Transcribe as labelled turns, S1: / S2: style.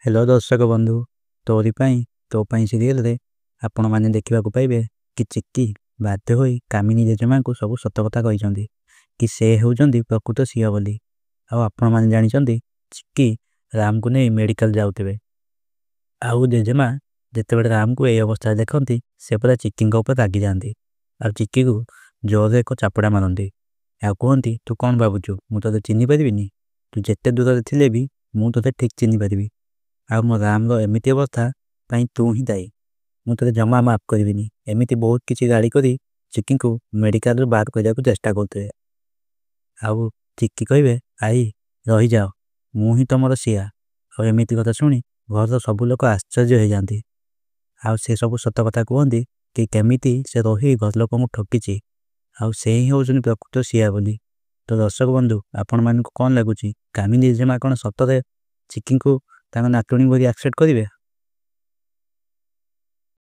S1: Hello दर्शक बंधु, तोरी तो सीरियल रे आपण माने देखा पाइबे कि चिक्की बाध्य होई कामिनी जेजेमा को सब सत कथा कही कि से होउचंदी प्रकृत सिंह बोली। आपण माने जानिचंदी चिक्की राम को नहीं मेडिकल जाउतबे। आउ जेजेमा जितेबाला राम को यही अवस्था देखती से पूरा चिक्की ऊपर रागी जाती और चिक्की को जोर एक चापुड़ा मारती। आ कहती तू कौन भावुचु मु ते चिन्ह पारिनी, तू जिते दूर थे भी मु ते ठीक चिन्ह पारि। आ मो राम एमती अवस्था तू ही दायी, मुझे जमा माफ करी। एमती बहुत किसी गाड़ी करी चिक्की को मेडिकल बाहर करने को चेष्टा करते। आउ चिक्की कहे आई रही जाओ मु ही तुम सिया। और एमती कथा शुणी घर सब लोग आश्चर्य हो जाती। आउ से सब सत कथा कहती कि केमिति से रही घर लोक ठकी आउ से ही हूँ प्रकृत सिया बोली। तो दर्शक बंधु आपण मानक कौन लगुच कामिनी जेजेमा कौन सतरे चिक्की को नातुणी बोली एक्सेप्ट करेंगे?